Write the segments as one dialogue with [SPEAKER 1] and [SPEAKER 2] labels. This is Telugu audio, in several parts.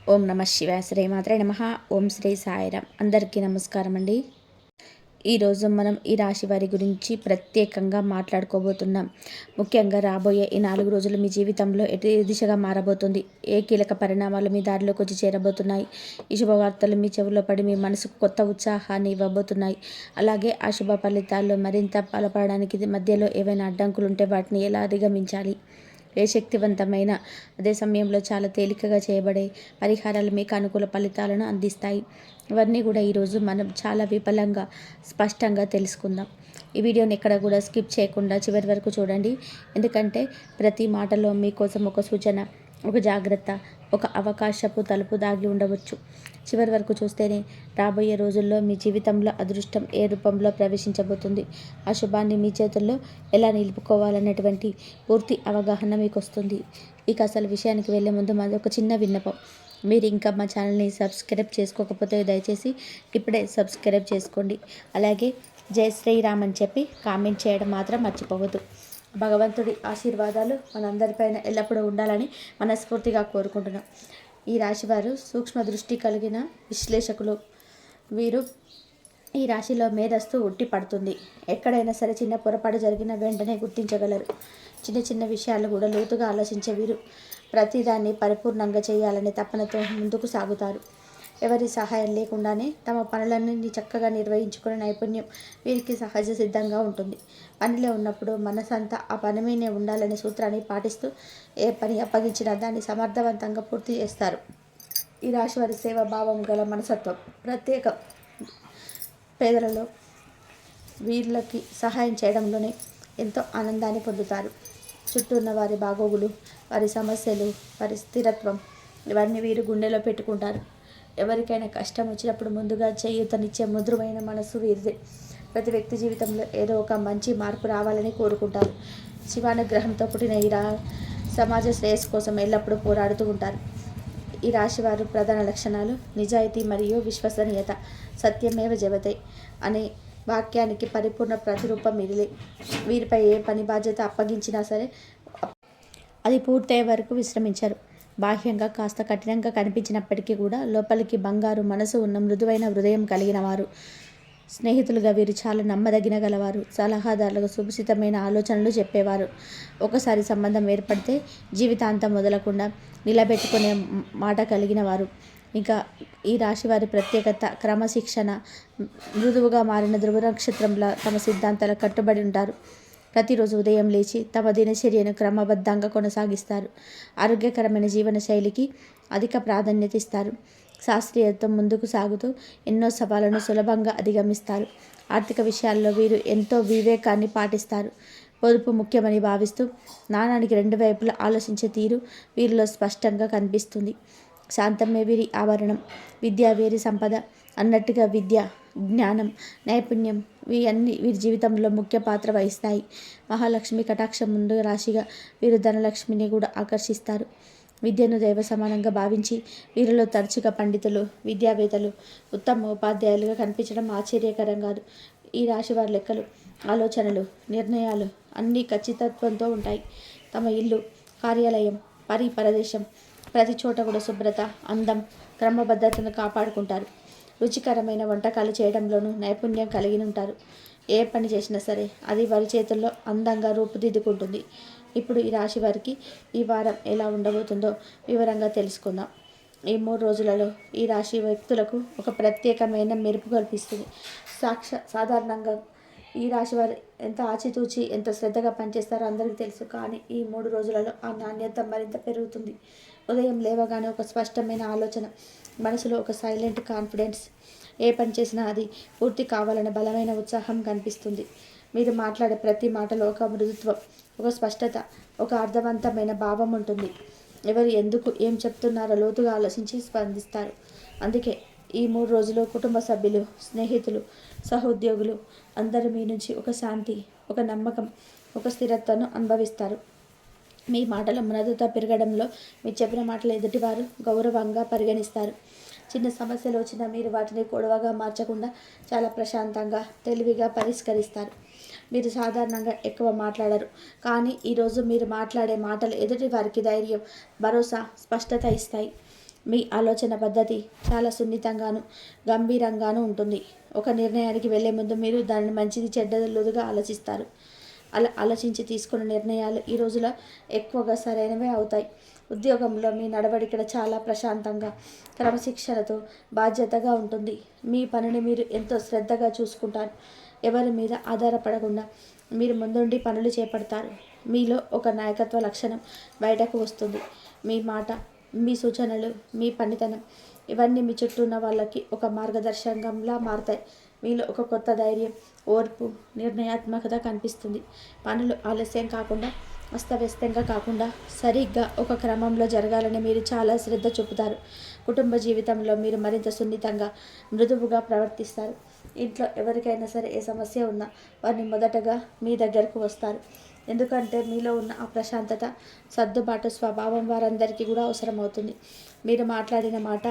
[SPEAKER 1] ఓం నమ శివాయ. శ్రీమాత్రే నమ. ఓం శ్రీ సాయిరామ్. అందరికీ నమస్కారం అండి. ఈరోజు మనం ఈ రాశి వారి గురించి ప్రత్యేకంగా మాట్లాడుకోబోతున్నాం. ముఖ్యంగా రాబోయే ఈ 4 రోజులు మీ జీవితంలో ఎటు దిశగా మారబోతుంది, ఏ కీలక పరిణామాలు మీ దారిలోకి వచ్చి చేరబోతున్నాయి, ఈ శుభవార్తలు మీ చెవుల్లో పడి మీ మనసుకు కొత్త ఉత్సాహాన్ని ఇవ్వబోతున్నాయి. అలాగే ఆ శుభ ఫలితాల్లో మరింత బలపడడానికి మధ్యలో ఏవైనా అడ్డంకులు ఉంటే వాటిని ఎలా అధిగమించాలి, ఏ శక్తివంతమైన అదే సమయంలో చాలా తేలికగా చేయబడే పరిహారాలు మీకు అనుకూల ఫలితాలను అందిస్తాయి. ఇవన్నీ కూడా ఈరోజు మనం చాలా విపులంగా స్పష్టంగా తెలుసుకుందాం. ఈ వీడియోని ఎక్కడ కూడా స్కిప్ చేయకుండా చివరి వరకు చూడండి. ఎందుకంటే ప్రతి మాటలో మీకోసం ఒక సూచన, ఒక జాగ్రత్త, ఒక అవకాశపు తలుపు దాగి ఉండవచ్చు. చివరి వరకు చూస్తేనే రాబోయే రోజుల్లో మీ జీవితంలో అదృష్టం ఏ రూపంలో ప్రవేశించబోతుంది, ఆ శుభాన్ని మీ చేతుల్లో ఎలా నిలుపుకోవాలనేటువంటి పూర్తి అవగాహన మీకు వస్తుంది. ఇక అసలు విషయానికి వెళ్ళే ముందు మాది ఒక చిన్న విన్నపం. మీరు ఇంకా మా ఛానల్ని సబ్స్క్రైబ్ చేసుకోకపోతే దయచేసి ఇప్పుడే సబ్స్క్రైబ్ చేసుకోండి. అలాగే జై శ్రీరామ్ అని చెప్పి కామెంట్ చేయడం మాత్రం మర్చిపోవద్దు. భగవంతుడి ఆశీర్వాదాలు మనందరిపైన ఎల్లప్పుడూ ఉండాలని మనస్ఫూర్తిగా కోరుకుంటున్నాం. ఈ రాశివారు సూక్ష్మ దృష్టి కలిగిన విశ్లేషకులు. వీరు ఈ రాశిలో మేధస్సు ఉట్టి పడుతుంది. ఎక్కడైనా సరే చిన్న పొరపాటు జరిగిన వెంటనే గుర్తించగలరు. చిన్న చిన్న విషయాలు కూడా లోతుగా ఆలోచించే వీరు ప్రతిదాన్ని పరిపూర్ణంగా చేయాలనే తపనతో ముందుకు సాగుతారు. ఎవరి సహాయం లేకుండానే తమ పనులన్నీ చక్కగా నిర్వహించుకునే నైపుణ్యం వీరికి సహజ సిద్ధంగా ఉంటుంది. పనిలో ఉన్నప్పుడు మనసంతా ఆ పని మీదే ఉండాలనే సూత్రాన్ని పాటిస్తూ ఏ పని అప్పగించినా దాన్ని సమర్థవంతంగా పూర్తి చేస్తారు. ఈ రాశి వారి సేవాభావం గల మనసత్వం ప్రత్యేక. పేదలలో వీళ్ళకి సహాయం చేయడంలోనే ఎంతో ఆనందాన్ని పొందుతారు. చుట్టూ ఉన్న వారి బాగోగులు, వారి సమస్యలు, వారి స్థిరత్వం ఇవన్నీ వీరు గుండెలో పెట్టుకుంటారు. ఎవరికైనా కష్టం వచ్చినప్పుడు ముందుగా చేయూతనిచ్చే మృదువైన మనసు వీరిదే. ప్రతి వ్యక్తి జీవితంలో ఏదో ఒక మంచి మార్పు రావాలని కోరుకుంటారు. శివానుగ్రహంతో పుట్టిన ఈ సమాజ శ్రేయస్సు కోసం ఎల్లప్పుడూ పోరాడుతూ ఉంటారు. ఈ రాశివారు ప్రధాన లక్షణాలు: నిజాయితీ మరియు విశ్వసనీయత. సత్యమేవ జయతే అనే వాక్యానికి పరిపూర్ణ ప్రతిరూపం వీరిలే. వీరిపై ఏ పని బాధ్యత అప్పగించినా సరే అది పూర్తయ్యే వరకు విశ్రమించరు. బాహ్యంగా కాస్త కఠినంగా కనిపించినప్పటికీ కూడా లోపలికి బంగారు మనసు ఉన్న మృదువైన హృదయం కలిగిన వారు. స్నేహితులుగా వీరు చాలా నమ్మదగిన గలవారు. సలహాదారులకు సుభిక్షితమైన ఆలోచనలు చెప్పేవారు. ఒకసారి సంబంధం ఏర్పడితే జీవితాంతం వదలకుండా నిలబెట్టుకునే మాట కలిగిన వారు. ఇంకా ఈ రాశి వారి ప్రత్యేకత క్రమశిక్షణ. మృదువుగా మారిన ధ్రువ నక్షత్రంలా తమ సిద్ధాంతాలకు కట్టుబడి ఉంటారు. ప్రతిరోజు ఉదయం లేచి తమ దినచర్యను క్రమబద్ధంగా కొనసాగిస్తారు. ఆరోగ్యకరమైన జీవన శైలికి అధిక ప్రాధాన్యత ఇస్తారు. శాస్త్రీయతతో ముందుకు సాగుతూ ఎన్నో సవాళ్లను సులభంగా అధిగమిస్తారు. ఆర్థిక విషయాల్లో వీరు ఎంతో వివేకాన్ని పాటిస్తారు. పొదుపు ముఖ్యమని భావిస్తూ నాణానికి 2 వైపులా ఆలోచించే తీరు వీరిలో స్పష్టంగా కనిపిస్తుంది. శాంతమే వీరి ఆభరణం. విద్య వీరి సంపద అన్నట్టుగా విద్య, జ్ఞానం, నైపుణ్యం వీరి జీవితంలో ముఖ్య పాత్ర వహిస్తాయి. మహాలక్ష్మి కటాక్షం ముందు రాశిగా వీరు ధనలక్ష్మిని కూడా ఆకర్షిస్తారు. విద్యను దైవ సమానంగా భావించి వీరిలో తరచుగా పండితులు, విద్యావేత్తలు, ఉత్తమ ఉపాధ్యాయులుగా కనిపించడం ఆశ్చర్యకరం కాదు. ఈ రాశి వారి లెక్కలు, ఆలోచనలు, నిర్ణయాలు అన్నీ ఖచ్చితత్వంతో ఉంటాయి. తమ ఇల్లు, కార్యాలయం, ప్రదేశం ప్రతి చోట కూడా శుభ్రత, అందం, క్రమబద్ధతను కాపాడుకుంటారు. రుచికరమైన వంటకాలు చేయడంలోనూ నైపుణ్యం కలిగి ఉంటారు. ఏ పని చేసినా సరే అది వారి చేతుల్లో అందంగా రూపుదిద్దుకుంటుంది. ఇప్పుడు ఈ రాశి వారికి ఈ వారం ఎలా ఉండబోతుందో వివరంగా తెలుసుకుందాం. ఈ 3 రోజులలో ఈ రాశి వ్యక్తులకు ఒక ప్రత్యేకమైన మెరుపు కల్పిస్తుంది. సాధారణంగా ఈ రాశి వారు ఎంత ఆచితూచి ఎంత శ్రద్ధగా పనిచేస్తారో అందరికీ తెలుసు. కానీ ఈ 3 రోజులలో ఆ నాణ్యత మరింత పెరుగుతుంది. ఉదయం లేవగానే ఒక స్పష్టమైన ఆలోచన, మనసులో ఒక సైలెంట్ కాన్ఫిడెన్స్. ఏ పని చేసినా అది పూర్తి కావాలనే బలమైన ఉత్సాహం కనిపిస్తుంది. మీరు మాట్లాడే ప్రతి మాటలో ఒక మృదుత్వం, ఒక స్పష్టత, ఒక అర్థవంతమైన భావం ఉంటుంది. ఎవరు ఎందుకు ఏం చెప్తున్నారో లోతుగా ఆలోచించి స్పందిస్తారు. అందుకే ఈ 3 రోజులు కుటుంబ సభ్యులు, స్నేహితులు, సహోద్యోగులు అందరూ మీ నుంచి ఒక శాంతి, ఒక నమ్మకం, ఒక స్థిరత్వాన్ని అనుభవిస్తారు. మీ మాటల మృదుత పెరగడంలో మీరు చెప్పిన మాటలు ఎదుటివారు గౌరవంగా పరిగణిస్తారు. చిన్న సమస్యలు వచ్చినా మీరు వాటిని గొడవగా మార్చకుండా చాలా ప్రశాంతంగా, తెలివిగా పరిష్కరిస్తారు. మీరు సాధారణంగా ఎక్కువ మాట్లాడరు, కానీ ఈరోజు మీరు మాట్లాడే మాటలు ఎదుటి వారికి ధైర్యం, భరోసా, స్పష్టత ఇస్తాయి. మీ ఆలోచన పద్ధతి చాలా సున్నితంగాను గంభీరంగాను ఉంటుంది. ఒక నిర్ణయానికి వెళ్ళే ముందు మీరు దానిని మంచిది చెడ్డలుగా ఆలోచిస్తారు. అలా ఆలోచించి తీసుకున్న నిర్ణయాలు ఈ రోజులో ఎక్కువగా సరైనవే అవుతాయి. ఉద్యోగంలో మీ నడవడిక చాలా ప్రశాంతంగా క్రమశిక్షణతో బాధ్యతగా ఉంటుంది. మీ పనిని మీరు ఎంతో శ్రద్ధగా చూసుకుంటారు. ఎవరి మీద ఆధారపడకుండా మీరు ముందుండి పనులు చేపడతారు. మీలో ఒక నాయకత్వ లక్షణం బయటకు వస్తుంది. మీ మాట, మీ సూచనలు, మీ పనితనం ఇవన్నీ మీ చుట్టూ ఉన్న వాళ్ళకి ఒక మార్గదర్శకంలా మారతాయి. మీలో ఒక కొత్త ధైర్యం, ఓర్పు, నిర్ణయాత్మకత కనిపిస్తుంది. పనులు ఆలస్యం కాకుండా, అస్తవ్యస్తంగా కాకుండా సరిగ్గా ఒక క్రమంలో జరగాలని మీరు చాలా శ్రద్ధ చూపుతారు. కుటుంబ జీవితంలో మీరు మరింత సున్నితంగా, మృదువుగా ప్రవర్తిస్తారు. ఇంట్లో ఎవరికైనా సరే ఏ సమస్య ఉన్నా వారిని మొదటగా మీ దగ్గరకు వస్తారు. ఎందుకంటే మీలో ఉన్న ఆ ప్రశాంతత, సర్దుబాటు స్వభావం వారందరికీ కూడా అవసరమవుతుంది. మీరు మాట్లాడిన మాట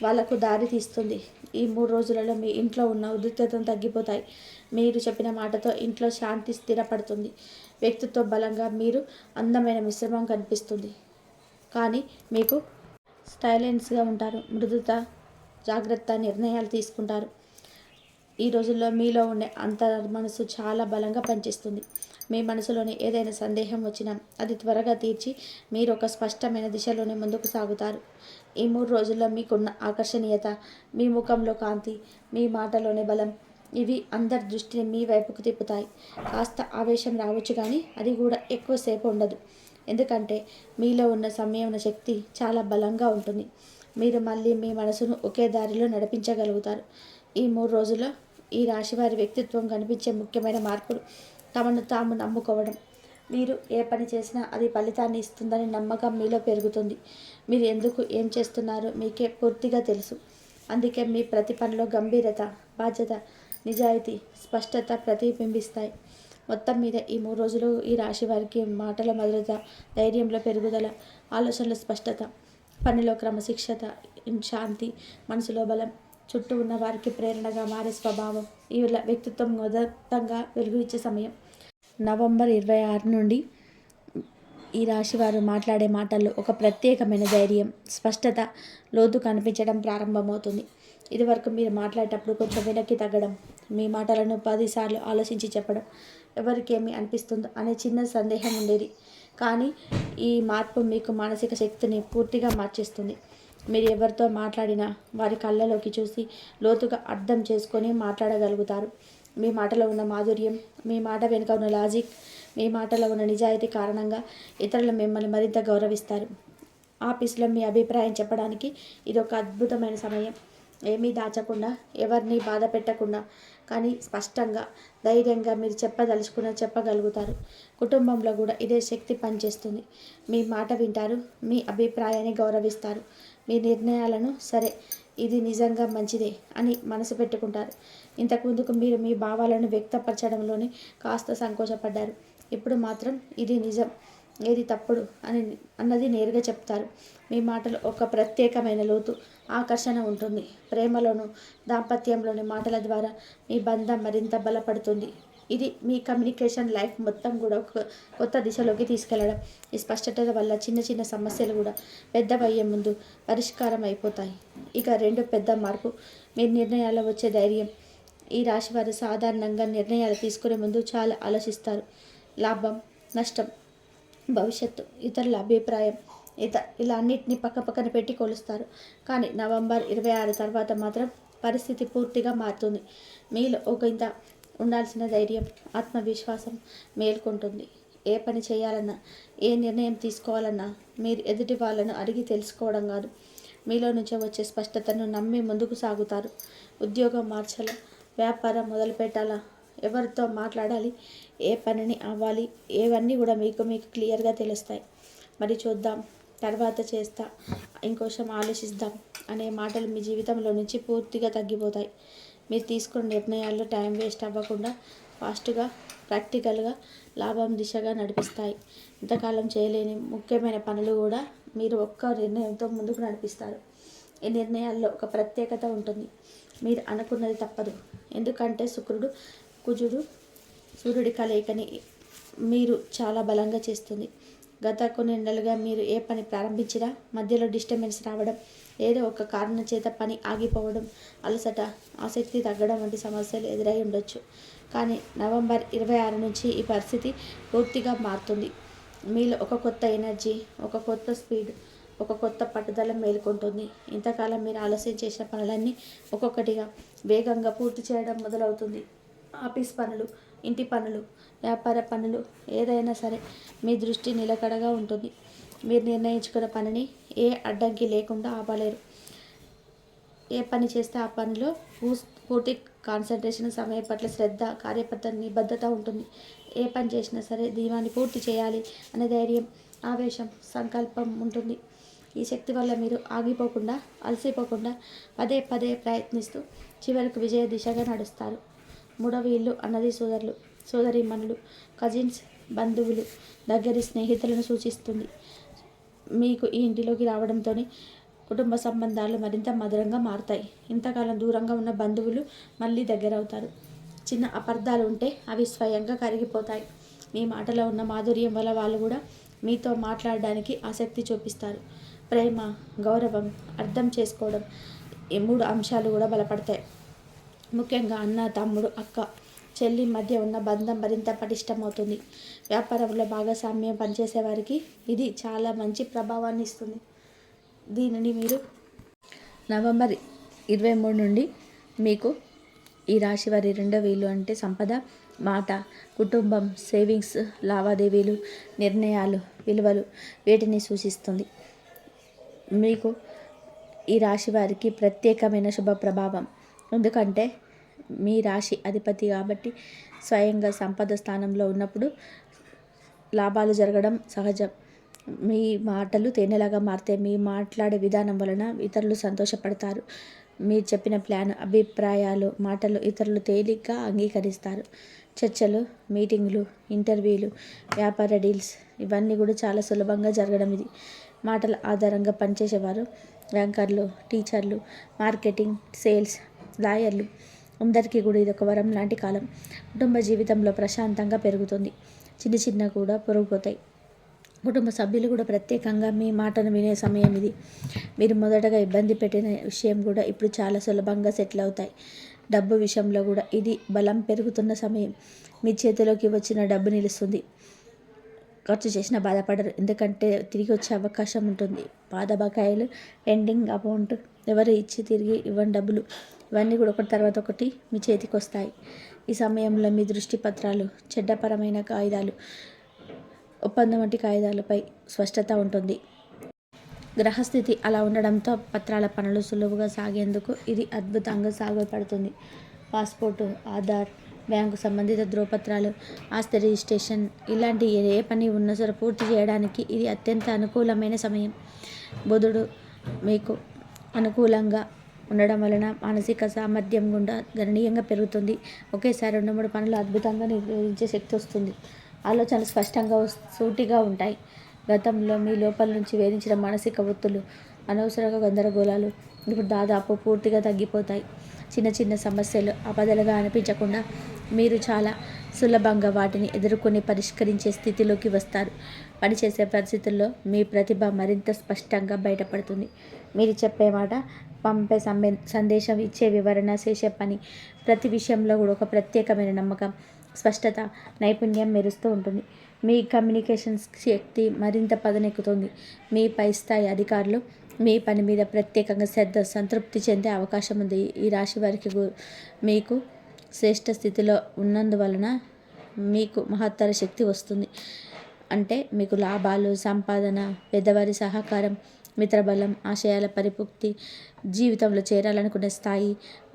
[SPEAKER 1] వాళ్లకు దారి తీస్తుంది. ఈ 3 రోజులలో మీ ఇంట్లో ఉన్న ఉద్రిక్తతను తగ్గిపోతాయి. మీరు చెప్పిన మాటతో ఇంట్లో శాంతి స్థిరపడుతుంది. వ్యక్తిత్వ బలంగా మీరు అందమైన మిశ్రమం కనిపిస్తుంది. కానీ మీకు స్టైలెన్స్గా ఉంటారు. మృదుత, జాగ్రత్త నిర్ణయాలు తీసుకుంటారు. ఈ రోజుల్లో మీలో ఉండే మనసు చాలా బలంగా పనిచేస్తుంది. మీ మనసులోని ఏదైనా సందేహం వచ్చినా అది త్వరగా తీర్చి మీరు ఒక స్పష్టమైన దిశలోనే ముందుకు సాగుతారు. ఈ 3 రోజుల్లో మీకున్న ఆకర్షణీయత, మీ ముఖంలో కాంతి, మీ మాటలోని బలం ఇవి అందరి దృష్టిని మీ వైపుకు తిప్పుతాయి. కాస్త ఆవేశం రావచ్చు కానీ అది కూడా ఎక్కువసేపు ఉండదు. ఎందుకంటే మీలో ఉన్న సంయమన శక్తి చాలా బలంగా ఉంటుంది. మీరు మళ్ళీ మీ మనసును ఒకే దారిలో నడిపించగలుగుతారు. ఈ 3 రోజుల్లో ఈ రాశివారి వ్యక్తిత్వం కనిపించే ముఖ్యమైన మార్పులు తమను తాము నమ్ముకోవడం. మీరు ఏ పని చేసినా అది ఫలితాన్ని ఇస్తుందని నమ్మకం మీలో పెరుగుతుంది. మీరు ఎందుకు ఏం చేస్తున్నారో మీకే పూర్తిగా తెలుసు. అందుకే మీ ప్రతి పనిలో గంభీరత, బాధ్యత, నిజాయితీ, స్పష్టత ప్రతిబింబిస్తాయి. మొత్తం మీద ఈ 3 రోజులు ఈ రాశి వారికి మాటల మధురత, ధైర్యంలో పెరుగుదల, ఆలోచనల స్పష్టత, పనిలో క్రమశిక్షత, శాంతి, మనసులో బలం, చుట్టూ ఉన్న వారికి ప్రేరణగా మారే స్వభావం ఈ వ్యక్తిత్వం మొదటంగా వెలుగునిచ్చే సమయం. నవంబర్ 26 నుండి ఈ రాశివారు మాట్లాడే మాటల్లో ఒక ప్రత్యేకమైన ధైర్యం, స్పష్టత, లోతు కనిపించడం ప్రారంభమవుతుంది. ఇదివరకు మీరు మాట్లాడేటప్పుడు కొంచెం వెనక్కి తగ్గడం, మీ మాటలను 10 సార్లు ఆలోచించి చెప్పడం, ఎవరికేమి అనిపిస్తుందో అనే చిన్న సందేహం ఉండేది. కానీ ఈ మార్పు మీకు మానసిక శక్తిని పూర్తిగా మార్చేస్తుంది. మీరు ఎవరితో మాట్లాడినా వారి కళ్ళలోకి చూసి లోతుగా అర్థం చేసుకొని మాట్లాడగలుగుతారు. మీ మాటలో ఉన్న మాధుర్యం, మీ మాట వెనుక ఉన్న లాజిక్, మీ మాటలో ఉన్న నిజాయితీ కారణంగా ఇతరులు మిమ్మల్ని మరింత గౌరవిస్తారు. ఆఫీసులో మీ అభిప్రాయం చెప్పడానికి ఇది ఒక అద్భుతమైన సమయం. ఏమీ దాచకుండా, ఎవరిని బాధ పెట్టకుండా, కానీ స్పష్టంగా, ధైర్యంగా మీరు చెప్పగలుగుతారు. కుటుంబంలో కూడా ఇదే శక్తి పనిచేస్తుంది. మీ మాట వింటారు, మీ అభిప్రాయాన్ని గౌరవిస్తారు, మీ నిర్ణయాలను సరే ఇది నిజంగా మంచిదే అని మనసు పెట్టుకుంటారు. ఇంతకుముందుకు మీరు మీ భావాలను వ్యక్తపరచడంలోనే కాస్త సంకోచపడ్డారు. ఇప్పుడు మాత్రం ఇది నిజం, ఏది తప్పుడు అన్నది నేరుగా చెప్తారు. మీ మాటలు ఒక ప్రత్యేకమైన లోతు, ఆకర్షణ ఉంటుంది. ప్రేమలోను, దాంపత్యంలోని మాటల ద్వారా మీ బంధం మరింత బలపడుతుంది. ఇది మీ కమ్యూనికేషన్ లైఫ్ మొత్తం కూడా ఒక కొత్త దిశలోకి తీసుకెళ్లడం. ఈ స్పష్టత వల్ల చిన్న చిన్న సమస్యలు కూడా పెద్దవయ్యే ముందు పరిష్కారం అయిపోతాయి. ఇక 2 పెద్ద మార్పు మీ నిర్ణయాల్లో వచ్చే ధైర్యం. ఈ రాశివారు సాధారణంగా నిర్ణయాలు తీసుకునే ముందు చాలా ఆలోచిస్తారు. లాభం, నష్టం, భవిష్యత్తు, ఇతరుల అభిప్రాయం ఇలా అన్నిటినీ పక్కన పెట్టి కొలుస్తారు. కానీ నవంబర్ 26 తర్వాత మాత్రం పరిస్థితి పూర్తిగా మారుతుంది. మీలో ఒక ఇంత ఉండాల్సిన ధైర్యం, ఆత్మవిశ్వాసం మేల్కొంటుంది. ఏ పని చేయాలన్నా, ఏ నిర్ణయం తీసుకోవాలన్నా మీరు ఎదుటి వాళ్ళను అడిగి తెలుసుకోవడం కాదు, మీలో నుంచే వచ్చే స్పష్టతను నమ్మి ముందుకు సాగుతారు. ఉద్యోగం మార్చాలా, వ్యాపారం మొదలుపెట్టాలా, ఎవరితో మాట్లాడాలి, ఏ పనిని అవ్వాలి, ఇవన్నీ కూడా మీకు క్లియర్గా తెలుస్తాయి. మరి చూద్దాం, తర్వాత చేస్తా, ఇంకోసం ఆలోచిద్దాం అనే మాటలు మీ జీవితంలో నుంచి పూర్తిగా తగ్గిపోతాయి. మీరు తీసుకున్న నిర్ణయాల్లో టైం వేస్ట్ అవ్వకుండా ఫాస్ట్గా, ప్రాక్టికల్గా లాభం దిశగా నడిపిస్తాయి. ఇంతకాలం చేయలేని ముఖ్యమైన పనులు కూడా మీరు ఒక్క నిర్ణయంతో ముందుకు నడిపిస్తారు. ఈ నిర్ణయాల్లో ఒక ప్రత్యేకత ఉంటుంది. మీరు అనుకున్నది తప్పదు. ఎందుకంటే శుక్రుడు, కుజుడు, సూర్యుడి కలయికని మీరు చాలా బలంగా చేస్తుంది. గత కొన్ని నెలలుగా మీరు ఏ పని ప్రారంభించినా మధ్యలో డిస్టర్బెన్స్ రావడం, ఏదో ఒక కారణం చేత పని ఆగిపోవడం, అలసట, ఆసక్తి తగ్గడం వంటి సమస్యలు ఎదురై ఉండొచ్చు. కానీ నవంబర్ 26 నుంచి ఈ పరిస్థితి పూర్తిగా మారుతుంది. మీలో ఒక కొత్త ఎనర్జీ, ఒక కొత్త స్పీడ్, ఒక కొత్త పట్టుదల మేలుకుంటుంది. ఇంతకాలం మీరు ఆలస్యం చేసిన పనులన్నీ ఒక్కొక్కటిగా వేగంగా పూర్తి చేయడం మొదలవుతుంది. ఆఫీస్ పనులు, ఇంటి పనులు, వ్యాపార పనులు, ఏదైనా సరే మీ దృష్టి నిలకడగా ఉంటుంది. మీరు నిర్ణయించుకున్న పనిని ఏ అడ్డంకి లేకుండా ఆపలేరు. ఏ పని చేస్తే ఆ పనిలో పూర్తి కాన్సన్ట్రేషన్, సమయం పట్ల శ్రద్ధ, కార్యపద్ధ నిబద్ధత ఉంటుంది. ఏ పని చేసినా సరే దీవాన్ని పూర్తి చేయాలి అనే ధైర్యం, ఆవేశం, సంకల్పం ఉంటుంది. ఈ శక్తి వల్ల మీరు ఆగిపోకుండా, అలసిపోకుండా పదే పదే ప్రయత్నిస్తూ చివరకు విజయ దిశగా నడుస్తారు. మూడవ ఇల్లు అన్నది సోదరులు, సోదరీమణులు, కజిన్స్, బంధువులు, దగ్గరి స్నేహితులను సూచిస్తుంది. మీకు ఈ ఇంటిలోకి రావడంతో కుటుంబ సంబంధాలు మరింత మధురంగా మారుతాయి. ఇంతకాలం దూరంగా ఉన్న బంధువులు మళ్ళీ దగ్గరవుతారు. చిన్న అపార్థాలు ఉంటే అవి స్వయంగా కరిగిపోతాయి. మీ మాటలో ఉన్న మాధుర్యం వల్ల వాళ్ళు కూడా మీతో మాట్లాడడానికి ఆసక్తి చూపిస్తారు. ప్రేమ, గౌరవం, అర్థం చేసుకోవడం, ఈ 3 అంశాలు కూడా బలపడతాయి. ముఖ్యంగా అన్న, తమ్ముడు, అక్క, చెల్లి మధ్య ఉన్న బంధం మరింత పటిష్టమవుతుంది. వ్యాపారంలో భాగస్వామ్యం పనిచేసే వారికి ఇది చాలా మంచి ప్రభావాన్ని ఇస్తుంది. దీనిని మీరు నవంబర్ 23 నుండి మీకు ఈ రాశి వారి రెండవ ఇల్లు అంటే సంపద, మాట, కుటుంబం, సేవింగ్స్, లావాదేవీలు, నిర్ణయాలు, విలువలు వీటిని సూచిస్తుంది. మీకు ఈ రాశి వారికి ప్రత్యేకమైన శుభ ప్రభావం. ఎందుకంటే మీ రాశి అధిపతి కాబట్టి స్వయంగా సంపద స్థానంలో ఉన్నప్పుడు లాభాలు జరగడం సహజం. మీ మాటలు తేనెలాగా మారితే మీ మాట్లాడే విధానం వలన ఇతరులు సంతోషపడతారు. మీరు చెప్పిన ప్లాన్, అభిప్రాయాలు, మాటలు ఇతరులు తేలిగ్గా అంగీకరిస్తారు. చర్చలు, మీటింగులు, ఇంటర్వ్యూలు, వ్యాపార డీల్స్ ఇవన్నీ కూడా చాలా సులభంగా జరగడం ఇది. మాటల ఆధారంగా పనిచేసేవారు, బ్యాంకర్లు, టీచర్లు, మార్కెటింగ్, సేల్స్, లాయర్లు అందరికీ కూడా ఇది ఒక వరం లాంటి కాలం. కుటుంబ జీవితంలో ప్రశాంతంగా పెరుగుతుంది. చిన్న చిన్న కూడా పొరుగుపోతాయి. కుటుంబ సభ్యులు కూడా ప్రత్యేకంగా మీ మాటను వినే సమయం ఇది. మీరు మొదటగా ఇబ్బంది పెట్టిన విషయం కూడా ఇప్పుడు చాలా సులభంగా సెటిల్ అవుతాయి. డబ్బు విషయంలో కూడా ఇది బలం పెరుగుతున్న సమయం. మీ చేతిలోకి వచ్చిన డబ్బు నిలుస్తుంది. ఖర్చు చేసిన బాధపడరు, ఎందుకంటే తిరిగి వచ్చే అవకాశం ఉంటుంది. పాత బకాయిలు, పెండింగ్ అమౌంట్, ఎవరు ఇచ్చి తిరిగి ఇవ్వని డబ్బులు ఇవన్నీ కూడా ఒకటి తర్వాత ఒకటి మీ చేతికి వస్తాయి. ఈ సమయంలో మీ దృష్టి పత్రాలు, చెడ్డపరమైన కాగితాలు, ఒప్పందం వంటి కాగితాలపై స్పష్టత ఉంటుంది. గ్రహస్థితి అలా ఉండడంతో పత్రాల పనులు సులువుగా సాగేందుకు ఇది అద్భుతంగా సాగుపడుతుంది. పాస్పోర్టు, ఆధార్, బ్యాంకు సంబంధిత ధృవపత్రాలు, ఆస్తి రిజిస్ట్రేషన్ ఇలాంటి ఏ పని ఉన్నా సరే పూర్తి చేయడానికి ఇది అత్యంత అనుకూలమైన సమయం. బుధుడు మీకు అనుకూలంగా ఉండడం వలన మానసిక సామర్థ్యం కూడా గణనీయంగా పెరుగుతుంది. ఒకేసారి 2-3 పనులు అద్భుతంగా నిర్వహించే శక్తి వస్తుంది. ఆలోచనలు స్పష్టంగా సూటిగా ఉంటాయి. గతంలో మీ లోపల నుంచి వేధించిన మానసిక ఒత్తులు, అనవసరంగా గందరగోళాలు ఇప్పుడు దాదాపు పూర్తిగా తగ్గిపోతాయి. చిన్న చిన్న సమస్యలు ఆపదలుగా అనిపించకుండా మీరు చాలా సులభంగా వాటిని ఎదుర్కొని పరిష్కరించే స్థితిలోకి వస్తారు. పనిచేసే పరిస్థితుల్లో మీ ప్రతిభ మరింత స్పష్టంగా బయటపడుతుంది. మీరు చెప్పే మాట, పంపే సందేశం, ఇచ్చే వివరణ, చేసే పని ప్రతి విషయంలో కూడా ఒక ప్రత్యేకమైన నమ్మకం, స్పష్టత, నైపుణ్యం మెరుస్తూ ఉంటుంది. మీ కమ్యూనికేషన్స్ శక్తి మరింత పదునెక్కుతుంది. మీ పై స్థాయి అధికారులు మీ పని మీద ప్రత్యేకంగా సంతృప్తి చెందే అవకాశం ఉంది. ఈ రాశి వారికి మీకు శ్రేష్ఠ స్థితిలో ఉన్నందువలన మీకు మహత్తర శక్తి వస్తుంది. అంటే మీకు లాభాలు, సంపాదన, పెద్దవారి సహకారం, మిత్రబలం, ఆశయాల పరిపుక్తి, జీవితంలో చేరాలనుకునే స్థాయి,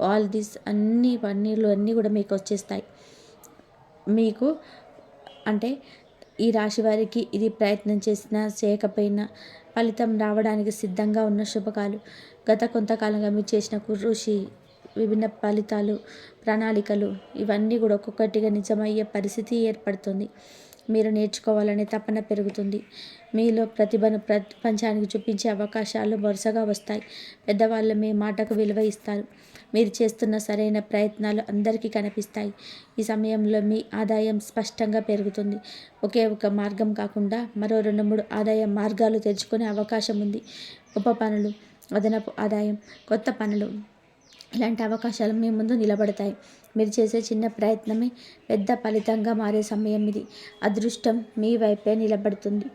[SPEAKER 1] ఆల్ దిస్ అన్ని పన్నీళ్ళు అన్నీ కూడా మీకు వచ్చేస్తాయి. మీకు అంటే ఈ రాశి వారికి ఇది ప్రయత్నం చేసినా చేయకపోయినా ఫలితం రావడానికి సిద్ధంగా ఉన్న శుభకాలు. గత కొంతకాలంగా మీరు చేసిన కృషి, విభిన్న ఫలితాలు, ప్రణాళికలు ఇవన్నీ కూడా ఒక్కొక్కటిగా నిజమయ్యే పరిస్థితి ఏర్పడుతుంది. మీరు నేర్చుకోవాలనే తపన పెరుగుతుంది. మీలో ప్రతిభను ప్రపంచానికి చూపించే అవకాశాలు వరుసగా వస్తాయి. పెద్దవాళ్ళు మీ మాటకు విలువ ఇస్తారు. మీరు చేస్తున్న సరైన ప్రయత్నాలు అందరికీ కనిపిస్తాయి. ఈ సమయంలో మీ ఆదాయం స్పష్టంగా పెరుగుతుంది. ఒకే ఒక మార్గం కాకుండా మరో 2-3 ఆదాయ మార్గాలు తెరుచుకునే అవకాశం ఉంది. గొప్ప పనులు, అదనపు ఆదాయం, కొత్త పనులు ఇలాంటి అవకాశాలు మీ ముందు నిలబడతాయి. మీరు చేసే చిన్న ప్రయత్నమే పెద్ద ఫలితంగా మారే సమయం ఇది. అదృష్టం మీ వైపే నిలబడుతుంది.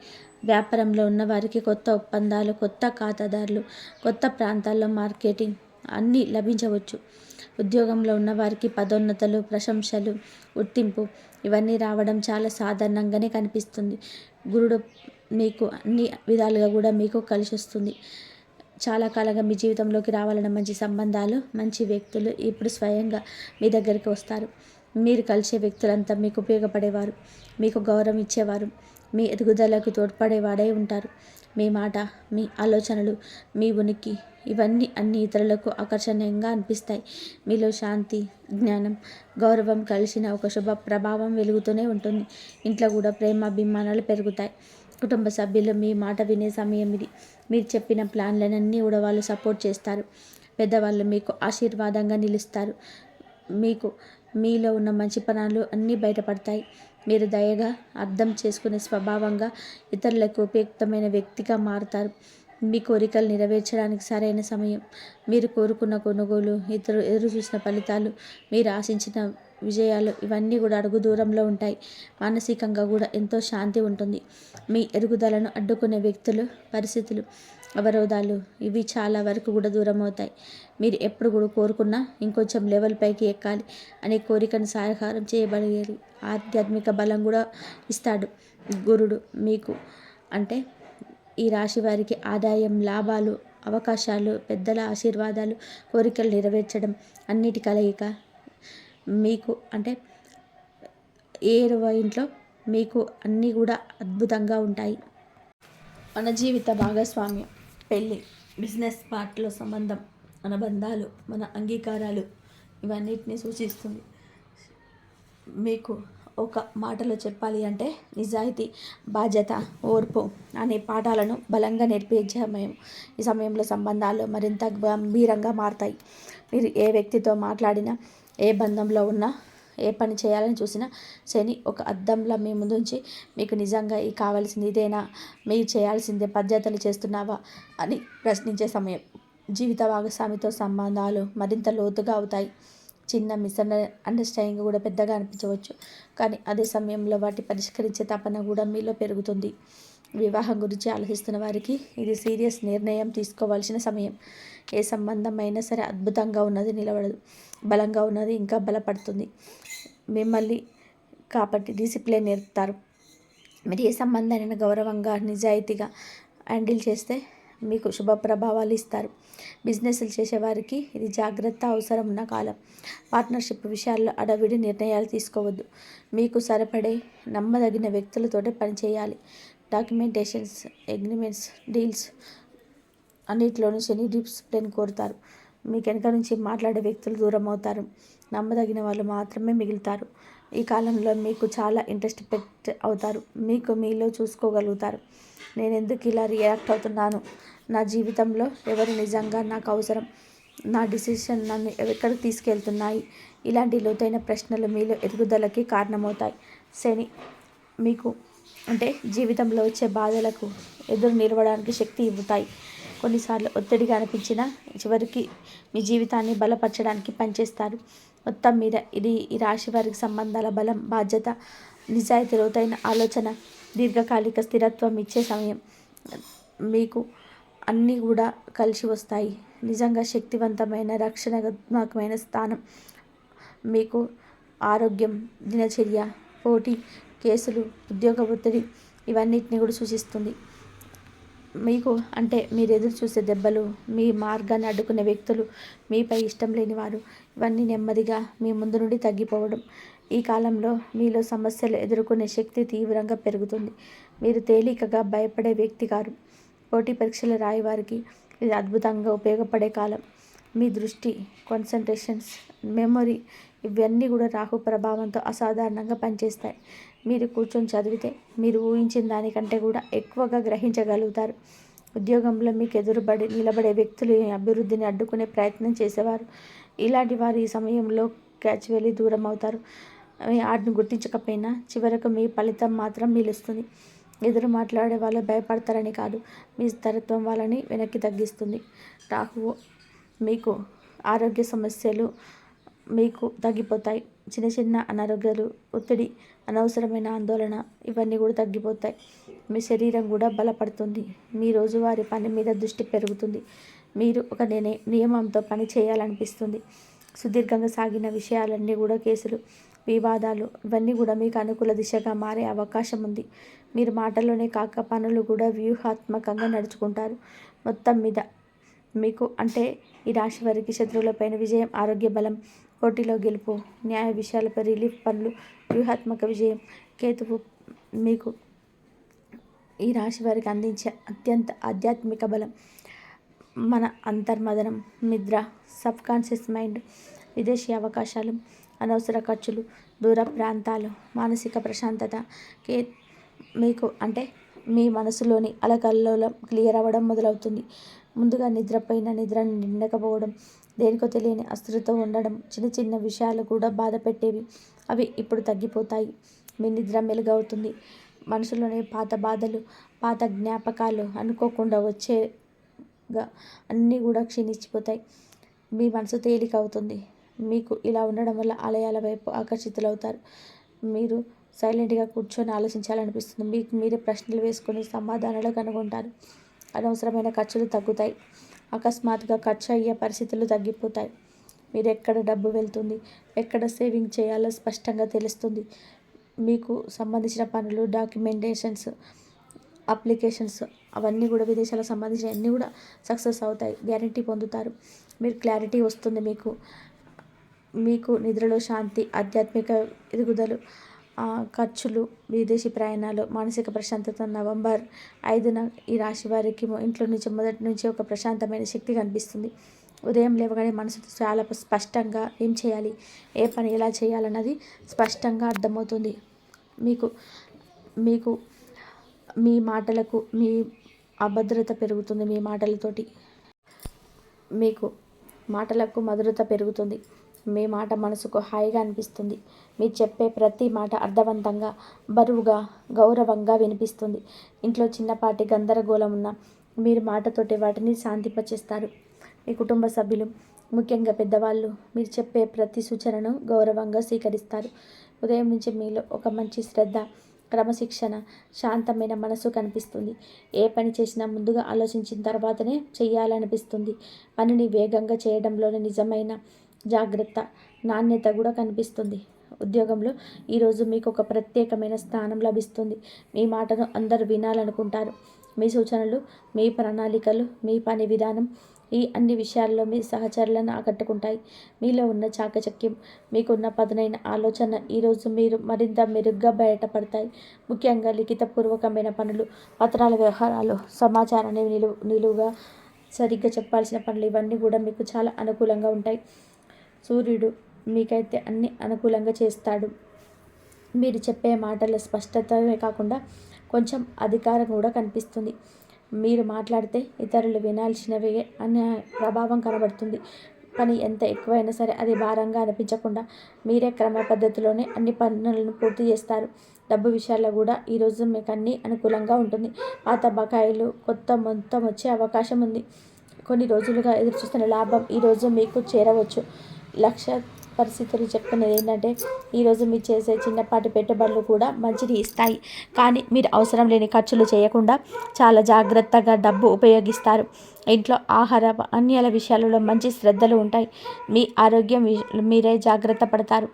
[SPEAKER 1] వ్యాపారంలో ఉన్న వారికి కొత్త ఒప్పందాలు, కొత్త ఖాతాదారులు, కొత్త ప్రాంతాల్లో మార్కెటింగ్ అన్నీ లభించవచ్చు. ఉద్యోగంలో ఉన్న వారికి పదోన్నతులు, ప్రశంసలు, గుర్తింపు ఇవన్నీ రావడం చాలా సాధారణంగానే కనిపిస్తుంది. గురుడు మీకు అన్ని విధాలుగా కూడా మీకు కలిసి వస్తుంది. చాలా కాలంగా మీ జీవితంలోకి రావాలన్న మంచి సంబంధాలు, మంచి వ్యక్తులు ఇప్పుడు స్వయంగా మీ దగ్గరికి వస్తారు. మీరు కలిసే వ్యక్తులంతా మీకు ఉపయోగపడేవారు, మీకు గౌరవం ఇచ్చేవారు, మీ ఎదుగుదలకు తోడ్పడేవాడై ఉంటారు. మీ మాట, మీ ఆలోచనలు, మీ ఉనికి ఇవన్నీ అన్ని ఇతరులకు ఆకర్షణీయంగా అనిపిస్తాయి. మీలో శాంతి, జ్ఞానం, గౌరవం కలిసిన ఒక శుభ ప్రభావం వెలుగుతూనే ఉంటుంది. ఇంట్లో కూడా ప్రేమ, అభిమానాలు పెరుగుతాయి. కుటుంబ సభ్యులు మీ మాట వినే సమయం ఇది. మీరు చెప్పిన ప్లాన్లనన్నీ కూడా వాళ్ళు సపోర్ట్ చేస్తారు. పెద్దవాళ్ళు మీకు ఆశీర్వాదంగా నిలుస్తారు. మీకు మీలో ఉన్న మంచితనాలు అన్నీ బయటపడతాయి. మీరు దయగా, అర్థం చేసుకునే స్వభావంగా, ఇతరులకు ఉపయుక్తమైన వ్యక్తిగా మారుతారు. మీ కోరికలు నెరవేర్చడానికి సరైన సమయం. మీరు కోరుకున్న కొనుగోలు, ఎదురు చూసిన ఫలితాలు, మీరు ఆశించిన విజయాలు ఇవన్నీ కూడా అడుగు దూరంలో ఉంటాయి. మానసికంగా కూడా ఎంతో శాంతి ఉంటుంది. మీ ఎదుగుదలను అడ్డుకునే వ్యక్తులు, పరిస్థితులు, అవరోధాలు ఇవి చాలా వరకు కూడా దూరం అవుతాయి. మీరు ఎప్పుడు కూడా కోరుకున్నా ఇంకొంచెం లెవెల్ పైకి ఎక్కాలి అనే కోరికను సాకారం చేయబడేది. ఆధ్యాత్మిక బలం కూడా ఇస్తాడు గురుడు మీకు. అంటే ఈ రాశి వారికి ఆదాయం, లాభాలు, అవకాశాలు, పెద్దల ఆశీర్వాదాలు, కోరికలు నెరవేర్చడం అన్నిటి కలయిక మీకు. అంటే 7వ ఇంట్లో మీకు అన్నీ కూడా అద్భుతంగా ఉంటాయి. మన జీవిత భాగస్వామ్యం, పెళ్ళి, బిజినెస్ పార్ట్నర్ల సంబంధం, మన బంధాలు, మన అంగీకారాలు ఇవన్నిటిని సూచిస్తుంది. మీకు ఒక మాటలో చెప్పాలి అంటే నిజాయితీ, బాధ్యత, ఓర్పు అనే పాఠాలను బలంగా నేర్పే సమయం. ఈ సమయంలో సంబంధాలు మరింత గంభీరంగా మారతాయి. మీరు ఏ వ్యక్తితో మాట్లాడినా, ఏ బంధంలో ఉన్నా, ఏ పని చేయాలని చూసినా శని ఒక అద్దంలా మీ ముందుంచి మీకు నిజంగా ఈ కావాల్సింది ఇదేనా, మీరు చేయాల్సిందే, బాధ్యతలు చేస్తున్నావా అని ప్రశ్నించే సమయం. జీవిత భాగస్వామితో సంబంధాలు మరింత లోతుగా అవుతాయి. చిన్న అండర్స్టాండింగ్ కూడా పెద్దగా అనిపించవచ్చు, కానీ అదే సమయంలో వాటి పరిష్కరించే తపన కూడా మీలో పెరుగుతుంది. వివాహం గురించి ఆలోచిస్తున్న వారికి ఇది సీరియస్ నిర్ణయం తీసుకోవాల్సిన సమయం. ఏ సంబంధం అయినా సరే అద్భుతంగా ఉన్నది నిలబడదు, బలంగా ఉన్నది ఇంకా బలపడుతుంది. మిమ్మల్ని కాబట్టి డిసిప్లిన్ నేర్పుతారు. మీరు ఏ సంబంధాన్ని గౌరవంగా, నిజాయితీగా హ్యాండిల్ చేస్తే మీకు శుభ ప్రభావాలు ఇస్తారు. బిజినెస్లు చేసేవారికి ఇది జాగ్రత్త అవసరం ఉన్న కాలం. పార్ట్నర్షిప్ విషయాల్లో అడవిడి నిర్ణయాలు తీసుకోవద్దు. మీకు సరిపడే నమ్మదగిన వ్యక్తులతోటే పనిచేయాలి. డాక్యుమెంటేషన్స్, అగ్రిమెంట్స్, డీల్స్ అన్నిటిలోనూ శని డిసిప్లిన్ కోరుతారు. మీకు వెనక నుంచి మాట్లాడే వ్యక్తులు దూరం అవుతారు. నమ్మదగిన వాళ్ళు మాత్రమే మిగులుతారు. ఈ కాలంలో మీకు చాలా ఇంట్రెస్ట్ అవుతారు. మీకు మీలో చూసుకోగలుగుతారు. నేను ఎందుకు ఇలా రియాక్ట్ అవుతున్నాను, నా జీవితంలో ఎవరు నిజంగా నాకు అవసరం, నా డిసిషన్ నన్ను ఎక్కడికి తీసుకెళ్తున్నాయి, ఇలాంటి లోతైన ప్రశ్నలు మీలో ఎదుగుదలకి కారణమవుతాయి. శని మీకు అంటే జీవితంలో వచ్చే బాధలకు ఎదురు నిలవడానికి శక్తి ఇవ్వుతాయి. కొన్నిసార్లు ఒత్తిడిగా అనిపించినా చివరికి మీ జీవితాన్ని బలపరచడానికి పనిచేస్తారు. మొత్తం మీద ఇది ఈ రాశి వారికి సంబంధాల బలం, బాధ్యత, నిజాయితీ, లోతైన ఆలోచన, దీర్ఘకాలిక స్థిరత్వం ఇచ్చే సమయం. మీకు అన్నీ కూడా కలిసి వస్తాయి. నిజంగా శక్తివంతమైన, రక్షణాత్మకమైన స్థానం. మీకు ఆరోగ్యం, దినచర్య, పోటీ, కేసులు, ఉద్యోగ ఒత్తిడి ఇవన్నిటిని కూడా సూచిస్తుంది. మీకు అంటే మీరు ఎదురు చూసే దెబ్బలు, మీ మార్గాన్ని అడ్డుకునే వ్యక్తులు, మీపై ఇష్టం లేని వారు ఇవన్నీ నెమ్మదిగా మీ ముందు నుండి తగ్గిపోవడం. ఈ కాలంలో మీలో సమస్యలు ఎదుర్కొనే శక్తి తీవ్రంగా పెరుగుతుంది. మీరు తేలికగా భయపడే వ్యక్తి కాదు. పోటీ పరీక్షలు రాయవారికి ఇది అద్భుతంగా ఉపయోగపడే కాలం. మీ దృష్టి, కాన్సన్ట్రేషన్స్, మెమొరీ ఇవన్నీ కూడా రాహు ప్రభావంతో అసాధారణంగా పనిచేస్తాయి. మీరు కూర్చొని చదివితే మీరు ఊహించిన దానికంటే కూడా ఎక్కువగా గ్రహించగలుగుతారు. ఉద్యోగంలో మీకు నిలబడే వ్యక్తులు అభివృద్ధిని అడ్డుకునే ప్రయత్నం చేసేవారు. ఇలాంటి వారు ఈ సమయంలో క్యాచువల్లీ దూరం అవుతారు. వాటిని గుర్తించకపోయినా చివరకు మీ ఫలితం మాత్రం నిలుస్తుంది. ఎదురు మాట్లాడే వాళ్ళు భయపడతారని కాదు, మీ స్థిరత్వం వాళ్ళని వెనక్కి తగ్గిస్తుంది. రాహువు మీకు ఆరోగ్య సమస్యలు మీకు తగ్గిపోతాయి. చిన్న చిన్న అనారోగ్యాలు, ఒత్తిడి, అనవసరమైన ఆందోళన ఇవన్నీ కూడా తగ్గిపోతాయి. మీ శరీరం కూడా బలపడుతుంది. మీ రోజువారీ పని మీద దృష్టి పెరుగుతుంది. మీరు ఒక నియమంతో పని చేయాలనిపిస్తుంది. సుదీర్ఘంగా సాగిన విషయాలన్నీ కూడా కేసులు, వివాదాలు ఇవన్నీ కూడా మీకు అనుకూల దిశగా మారే అవకాశం ఉంది. మీరు మాటల్లోనే కాక పనులు కూడా వ్యూహాత్మకంగా నడుచుకుంటారు. మొత్తం మీద మీకు అంటే ఈ రాశి వారికి శత్రువులపైన విజయం, ఆరోగ్య బలం, పోటీలో గెలుపు, న్యాయ విషయాలపై రిలీఫ్ పనులు, వ్యూహాత్మక విజయం. కేతువు మీకు ఈ రాశి వారికి అందించే అత్యంత ఆధ్యాత్మిక బలం, మన అంతర్మదనం, నిద్ర, సబ్కాన్షియస్ మైండ్, విదేశీ అవకాశాలు, అనవసర ఖర్చులు, దూర ప్రాంతాలు, మానసిక ప్రశాంతత. మీకు అంటే మీ మనసులోని అలకల్లోలం క్లియర్ అవ్వడం మొదలవుతుంది. ముందుగా నిద్ర నిండకపోవడం, దేనికో తెలియని అస్థిరతో ఉండడం, చిన్న చిన్న విషయాలు కూడా బాధ పెట్టేవి అవి ఇప్పుడు తగ్గిపోతాయి. మీ నిద్ర మెలుగవుతుంది. మనసులోని పాత బాధలు, పాత జ్ఞాపకాలు అనుకోకుండా వచ్చేగా అన్నీ కూడా క్షీణించిపోతాయి. మీ మనసు తేలిక అవుతుంది. మీకు ఇలా ఉండడం వల్ల ఆలయాల వైపు ఆకర్షితులవుతారు. మీరు సైలెంట్గా కూర్చొని ఆలోచించాలనిపిస్తుంది. మీకు మీరే ప్రశ్నలు వేసుకొని సమాధానాలు కనుగొంటారు. అనవసరమైన ఖర్చులు తగ్గుతాయి. అకస్మాత్తుగా ఖర్చు అయ్యే పరిస్థితులు తగ్గిపోతాయి. మీరు ఎక్కడ డబ్బు వెళ్తుంది, ఎక్కడ సేవింగ్ చేయాలో స్పష్టంగా తెలుస్తుంది. మీకు సంబంధించిన పనులు, డాక్యుమెంటేషన్స్, అప్లికేషన్స్ అవన్నీ కూడా విదేశాలకు సంబంధించిన అన్నీ కూడా సక్సెస్ అవుతాయి. గ్యారంటీ పొందుతారు. మీరు క్లారిటీ వస్తుంది. మీకు నిద్రలో శాంతి, ఆధ్యాత్మిక ఎదుగుదలు, ఖర్చులు, విదేశీ ప్రయాణాలు, మానసిక ప్రశాంతత. నవంబర్ 5న ఈ రాశి వారికి ఇంట్లో నుంచి మొదటి నుంచి ఒక ప్రశాంతమైన శక్తి కనిపిస్తుంది. ఉదయం లేవగానే మనసు చాలా స్పష్టంగా ఏం చేయాలి, ఏ పని ఎలా చేయాలన్నది స్పష్టంగా అర్థమవుతుంది. మీకు మీ మాటలకు మీ అభద్రత పెరుగుతుంది. మీ మాటలతోటి మీకు మాటలకు మధురత పెరుగుతుంది. మీ మాట మనసుకు హాయిగా అనిపిస్తుంది. మీరు చెప్పే ప్రతి మాట అర్థవంతంగా, బరువుగా, గౌరవంగా వినిపిస్తుంది. ఇంట్లో చిన్నపాటి గందరగోళం ఉన్నా మీరు మాటతోటి వాటిని శాంతింపచేస్తారు. మీ కుటుంబ సభ్యులు, ముఖ్యంగా పెద్దవాళ్ళు మీరు చెప్పే ప్రతి సూచనను గౌరవంగా స్వీకరిస్తారు. ఉదయం నుంచి మీలో ఒక మంచి శ్రద్ధ, క్రమశిక్షణ, శాంతమైన మనసు కనిపిస్తుంది. ఏ పని చేసినా ముందుగా ఆలోచించిన తర్వాతనే చెయ్యాలనిపిస్తుంది. పనిని వేగంగా చేయడంలోనే నిజమైన జాగ్రత్త, నాణ్యత కూడా కనిపిస్తుంది. ఉద్యోగంలో ఈరోజు మీకు ఒక ప్రత్యేకమైన స్థానం లభిస్తుంది. మీ మాటను అందరూ వినాలనుకుంటారు. మీ సూచనలు, మీ ప్రణాళికలు, మీ పని విధానం ఈ అన్ని విషయాల్లో మీ సహచరులను ఆకట్టుకుంటాయి. మీలో ఉన్న చాకచక్యం, మీకున్న పదునైన ఆలోచన ఈరోజు మీరు మరింత మెరుగ్గా బయటపడతాయి. ముఖ్యంగా లిఖితపూర్వకమైన పనులు, పత్రాల వ్యవహారాలు, సమాచారాన్ని నిలువుగా సరిగ్గా చెప్పాల్సిన పనులు ఇవన్నీ కూడా మీకు చాలా అనుకూలంగా ఉంటాయి. సూర్యుడు మీకైతే అన్ని అనుకూలంగా చేస్తాడు. మీరు చెప్పే మాటల స్పష్టతమే కాకుండా కొంచెం అధికారం కూడా కనిపిస్తుంది. మీరు మాట్లాడితే ఇతరులు వినాల్సినవే అనే ప్రభావం కనబడుతుంది. పని ఎంత ఎక్కువైనా సరే అది భారంగా అనిపించకుండా మీరే క్రమ పద్ధతిలోనే అన్ని పనులను పూర్తి చేస్తారు. డబ్బు విషయాల్లో కూడా ఈరోజు మీకు అన్నీ అనుకూలంగా ఉంటుంది. పాత బకాయిలు కొత్త మొత్తం వచ్చే అవకాశం ఉంది. కొన్ని రోజులుగా ఎదురుచూస్తున్న లాభం ఈరోజు మీకు చేరవచ్చు. లక్ష్య పరిస్థితులు చెప్తున్నది ఏంటంటే ఈరోజు మీరు చేసే చిన్నపాటి పెట్టుబడులు కూడా మంచిని ఇస్తాయి. కానీ మీరు అవసరం లేని ఖర్చులు చేయకుండా చాలా జాగ్రత్తగా డబ్బు ఉపయోగిస్తారు. ఇంట్లో ఆహార పానీయాల విషయాలలో మంచి శ్రద్ధలు ఉంటాయి. మీ ఆరోగ్యం మీరే జాగ్రత్త పడతారు.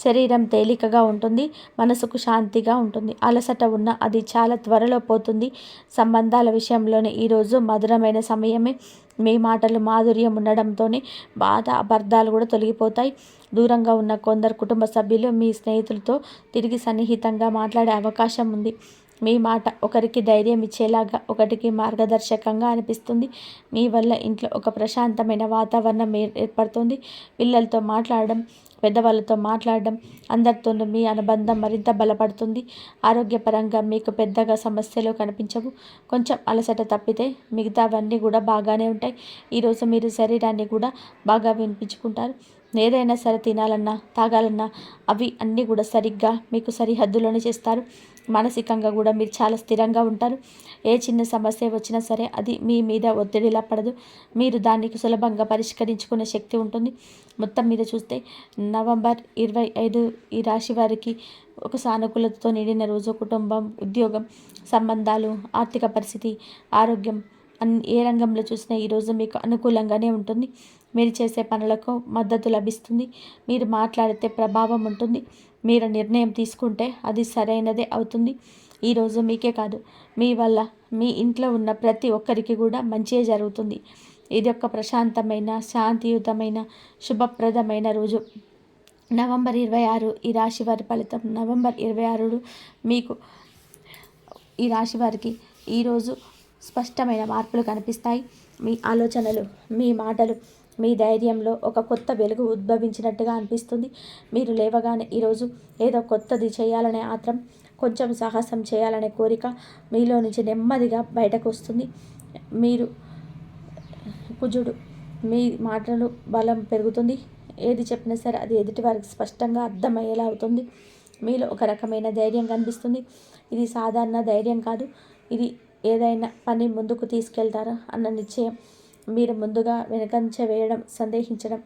[SPEAKER 1] శరీరం తేలికగా ఉంటుంది. మనసుకు శాంతిగా ఉంటుంది. అలసట ఉన్న అది చాలా త్వరలో పోతుంది. సంబంధాల విషయంలోనే ఈరోజు మధురమైన సమయమే. మీ మాటలు మాధుర్యం ఉండడంతోనే బాధ, అపార్థాలు కూడా తొలగిపోతాయి. దూరంగా ఉన్న కొందరు కుటుంబ సభ్యులు మీ స్నేహితులతో తిరిగి సన్నిహితంగా మాట్లాడే అవకాశం ఉంది. మీ మాట ఒకరికి ధైర్యం ఇచ్చేలాగా, ఒకరికి మార్గదర్శకంగా అనిపిస్తుంది. మీ వల్ల ఇంట్లో ఒక ప్రశాంతమైన వాతావరణం ఏర్పడుతుంది. పిల్లలతో మాట్లాడడం, పెద్దవాళ్ళతో మాట్లాడడం, అందరితోనూ మీ అనుబంధం మరింత బలపడుతుంది. ఆరోగ్యపరంగా మీకు పెద్దగా సమస్యలు కనిపించవు. కొంచెం అలసట తప్పితే మిగతావన్నీ కూడా బాగానే ఉంటాయి. ఈరోజు మీరు శరీరాన్ని కూడా బాగా వినిపించుకుంటారు. ఏదైనా సరే తినాలన్నా, తాగాలన్నా అవి అన్నీ కూడా సరిగ్గా మీకు సరిహద్దులోనే చేస్తారు. మానసికంగా కూడా మీరు చాలా స్థిరంగా ఉంటారు. ఏ చిన్న సమస్య వచ్చినా సరే అది మీ మీద ఒత్తిడిలా పడదు. మీరు దానికి సులభంగా పరిష్కరించుకునే శక్తి ఉంటుంది. మొత్తం మీద చూస్తే నవంబర్ 25 ఈ రాశి వారికి ఒక సానుకూలతతో నిండిన రోజు. కుటుంబం, ఉద్యోగం, సంబంధాలు, ఆర్థిక పరిస్థితి, ఆరోగ్యం ఏ రంగంలో చూసినా ఈరోజు మీకు అనుకూలంగానే ఉంటుంది. మీరు చేసే పనులకు మద్దతు లభిస్తుంది. మీరు మాట్లాడితే ప్రభావం ఉంటుంది. మీరు నిర్ణయం తీసుకుంటే అది సరైనదే అవుతుంది. ఈరోజు మీకే కాదు, మీ వల్ల మీ ఇంట్లో ఉన్న ప్రతి ఒక్కరికి కూడా మంచిగా జరుగుతుంది. ఇది ఒక ప్రశాంతమైన, శాంతియుతమైన, శుభప్రదమైన రోజు. నవంబర్ 26 ఈ రాశి వారి ఫలితం. నవంబర్ 26 మీకు ఈ రాశి వారికి ఈరోజు స్పష్టమైన మార్పులు కనిపిస్తాయి. మీ ఆలోచనలు, మీ మాటలు, మీ ధైర్యంలో ఒక కొత్త వెలుగు ఉద్భవించినట్టుగా అనిపిస్తుంది. మీరు లేవగానే ఈరోజు ఏదో కొత్తది చేయాలనే ఆత్రం, కొంచెం సాహసం చేయాలనే కోరిక మీలో నుంచి నెమ్మదిగా బయటకు వస్తుంది. మీరు కుజుడు, మీ మాటలు బలం పెరుగుతుంది. ఏది చెప్పినా సరే అది ఎదుటి వారికి స్పష్టంగా అర్థమయ్యేలా అవుతుంది. మీలో ఒక రకమైన ధైర్యం కనిపిస్తుంది. ఇది సాధారణ ధైర్యం కాదు. ఇది ఏదైనా పని ముందుకు తీసుకెళ్తారా అన్న నిశ్చయం. మీరు ముందుగా వెనకంచ వేయడం, సందేహించడం,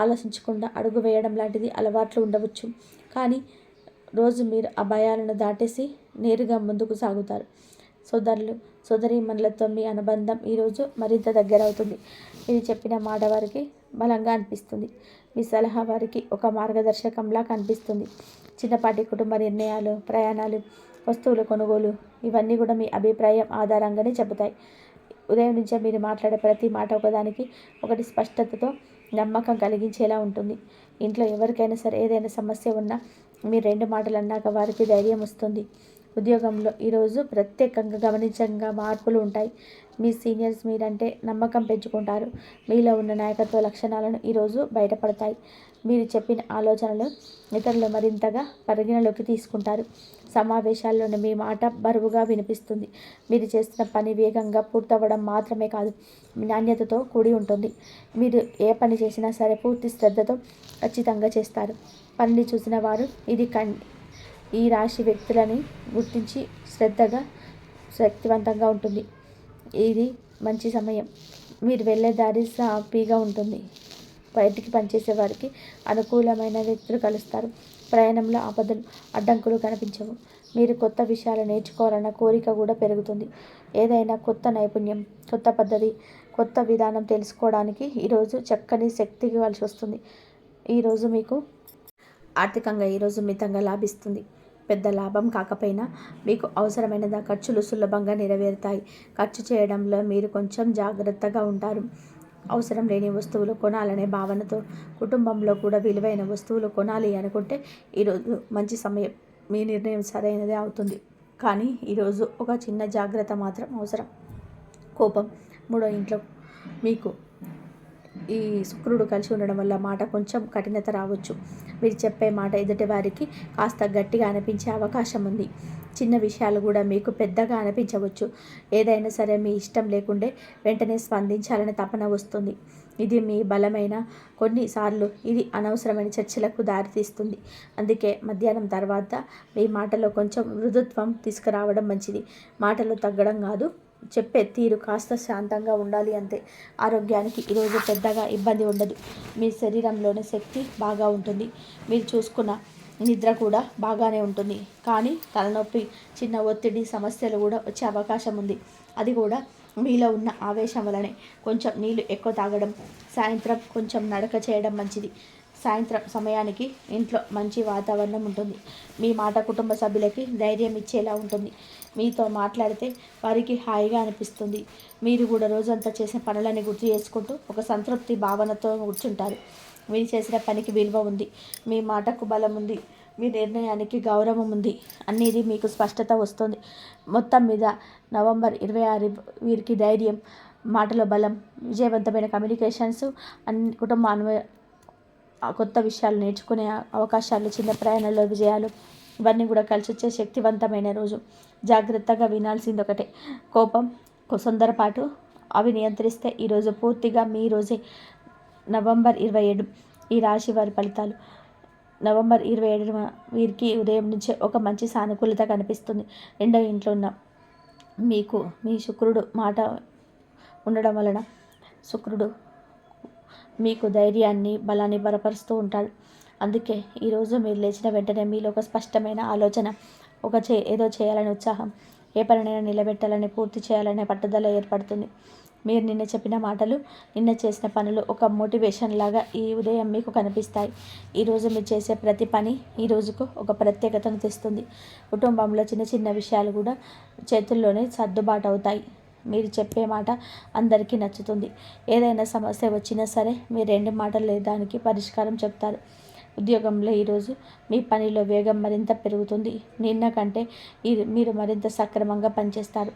[SPEAKER 1] ఆలోచించకుండా అడుగు వేయడం లాంటిది అలవాట్లు ఉండవచ్చు. కానీ రోజు మీరు ఆ భయాలను దాటేసి నేరుగా ముందుకు సాగుతారు. సోదరులు, సోదరీమణులతో మీ అనుబంధం ఈరోజు మరింత దగ్గర అవుతుంది. మీరు చెప్పిన మాట వారికి బలంగా అనిపిస్తుంది. మీ సలహా వారికి ఒక మార్గదర్శకంలా కనిపిస్తుంది. చిన్నపాటి కుటుంబ నిర్ణయాలు, ప్రయాణాలు, వస్తువుల కొనుగోలు ఇవన్నీ కూడా మీ అభిప్రాయం ఆధారంగానే చెబుతాయి. ఉదయం నుంచే మీరు మాట్లాడే ప్రతి మాట ఒకదానికి ఒకటి స్పష్టతతో నమ్మకం కలిగించేలా ఉంటుంది. ఇంట్లో ఎవరికైనా సరే ఏదైనా సమస్య ఉన్నా మీరు 2 మాటలు అన్నాక వారికి ధైర్యం వస్తుంది. ఉద్యోగంలో ఈరోజు ప్రత్యేకంగా గమనించంగా మార్పులు ఉంటాయి. మీ సీనియర్స్ మీరంటే నమ్మకం పెంచుకుంటారు. మీలో ఉన్న నాయకత్వ లక్షణాలను ఈరోజు బయటపడతాయి. మీరు చెప్పిన ఆలోచనలు ఇతరులు మరింతగా పరిగణలోకి తీసుకుంటారు. సమావేశాల్లోనే మీ మాట బరువుగా వినిపిస్తుంది. మీరు చేస్తున్న పని వేగంగా పూర్తవ్వడం మాత్రమే కాదు, నాణ్యతతో కూడి ఉంటుంది. మీరు ఏ పని చేసినా సరే పూర్తి శ్రద్ధతో ఖచ్చితంగా చేస్తారు. పనిని చూసిన వారు ఈ రాశి వ్యక్తులని గుర్తించి శ్రద్ధగా, శక్తివంతంగా ఉంటుంది. ఇది మంచి సమయం. మీరు వెళ్ళే దారి సాఫీగా ఉంటుంది. బయటికి పనిచేసే వారికి అనుకూలమైన వ్యక్తులు కలుస్తారు. ప్రయాణంలో ఆపదలు, అడ్డంకులు కనిపించవు. మీరు కొత్త విషయాలు నేర్చుకోవాలన్న కోరిక కూడా పెరుగుతుంది. ఏదైనా కొత్త నైపుణ్యం, కొత్త పద్ధతి, కొత్త విధానం తెలుసుకోవడానికి ఈరోజు చక్కని శక్తి కలిసి వస్తుంది. ఈరోజు మీకు ఆర్థికంగా ఈరోజు మితంగా లాభిస్తుంది. పెద్ద లాభం కాకపోయినా మీకు అవసరమైన ఖర్చులు సులభంగా నెరవేరుతాయి. ఖర్చు చేయడంలో మీరు కొంచెం జాగ్రత్తగా ఉంటారు. అవసరం లేని వస్తువులు కొనాలనే భావనతో కుటుంబంలో కూడా విలువైన వస్తువులు కొనాలి అనుకుంటే ఈరోజు మంచి సమయం. మీ నిర్ణయం సరైనదే అవుతుంది. కానీ ఈరోజు ఒక చిన్న జాగ్రత్త మాత్రం అవసరం. కోపం, 3వ ఇంట్లో మీకు ఈ శుక్రుడు కలిసి ఉండడం వల్ల మాట కొంచెం కఠినత రావచ్చు. మీరు చెప్పే మాట ఎదుటి వారికి కాస్త గట్టిగా అనిపించే అవకాశం ఉంది. చిన్న విషయాలు కూడా మీకు పెద్దగా అనిపించవచ్చు. ఏదైనా సరే మీ ఇష్టం లేకుండే వెంటనే స్పందించాలని తపన వస్తుంది. ఇది మీ బలమైన, కొన్నిసార్లు ఇది అనవసరమైన చర్చలకు దారితీస్తుంది. అందుకే మధ్యాహ్నం తర్వాత మీ మాటలో కొంచెం మృదుత్వం తీసుకురావడం మంచిది. మాటలు తగ్గడం కాదు, చెప్పే తీరు కాస్త శాంతంగా ఉండాలి అంతే. ఆరోగ్యానికి ఈరోజు పెద్దగా ఇబ్బంది ఉండదు. మీ శరీరంలోని శక్తి బాగా ఉంటుంది. మీరు చూసుకున్న నిద్ర కూడా బాగానే ఉంటుంది. కానీ తలనొప్పి, చిన్న ఒత్తిడి సమస్యలు కూడా వచ్చే అవకాశం ఉంది. అది కూడా మీలో ఉన్న ఆవేశం వలనే. కొంచెం నీళ్ళు ఎక్కువ తాగడం, సాయంత్రం కొంచెం నడక చేయడం మంచిది. సాయంత్రం సమయానికి ఇంట్లో మంచి వాతావరణం ఉంటుంది. మీ మాట కుటుంబ సభ్యులకి ధైర్యం ఇచ్చేలా ఉంటుంది. మీతో మాట్లాడితే వారికి హాయిగా అనిపిస్తుంది. మీరు కూడా రోజంతా చేసిన పనులని గుర్తు చేసుకుంటూ ఒక సంతృప్తి భావనతో కూర్చుంటారు. మీరు చేసిన పనికి విలువ ఉంది. మీ మాటకు బలం ఉంది. మీ నిర్ణయానికి గౌరవం ఉంది. అనేది మీకు స్పష్టత వస్తుంది. మొత్తం మీద నవంబర్ 26 వీరికి ధైర్యం, మాటలో బలం, విజయవంతమైన కమ్యూనికేషన్స్, కుటుంబ కొత్త విషయాలు నేర్చుకునే అవకాశాలు, చిన్న ప్రయాణాల్లో విజయాలు ఇవన్నీ కూడా కలిసి వచ్చే శక్తివంతమైన రోజు. జాగ్రత్తగా వినాల్సింది ఒకటే, కోపం, తొందరపాటు అవి నియంత్రిస్తే ఈరోజు పూర్తిగా మీ రోజే. నవంబర్ 27 ఈ రాశి వారి ఫలితాలు. నవంబర్ 27న వీరికి ఉదయం నుంచే ఒక మంచి సానుకూలత కనిపిస్తుంది. రెండో ఇంట్లో ఉన్న మీకు మీ శుక్రుడు మాట ఉండడం వలన శుక్రుడు మీకు ధైర్యాన్ని బలాన్ని బలపరుస్తూ ఉంటాడు. అందుకే ఈరోజు మీరు లేచిన వెంటనే మీలో ఒక స్పష్టమైన ఆలోచన, ఏదో చేయాలనే ఉత్సాహం, ఏ పనినైనా నిలబెట్టాలని పూర్తి చేయాలనే పట్టుదల ఏర్పడుతుంది. మీరు నిన్న చెప్పిన మాటలు, నిన్న చేసిన పనులు ఒక మోటివేషన్ లాగా ఈ ఉదయం మీకు కనిపిస్తాయి. ఈరోజు మీరు చేసే ప్రతి పని ఈ రోజుకు ఒక ప్రత్యేకతను తెస్తుంది. కుటుంబంలో చిన్న చిన్న విషయాలు కూడా చేతుల్లోనే సర్దుబాటు అవుతాయి. మీరు చెప్పే మాట అందరికీ నచ్చుతుంది. ఏదైనా సమస్య వచ్చినా సరే మీరు 2 మాటలు దానికి పరిష్కారం చెప్తారు. ఉద్యోగంలో ఈరోజు మీ పనిలో వేగం మరింత పెరుగుతుంది. నిన్న కంటే మీరు మరింత సక్రమంగా పనిచేస్తారు.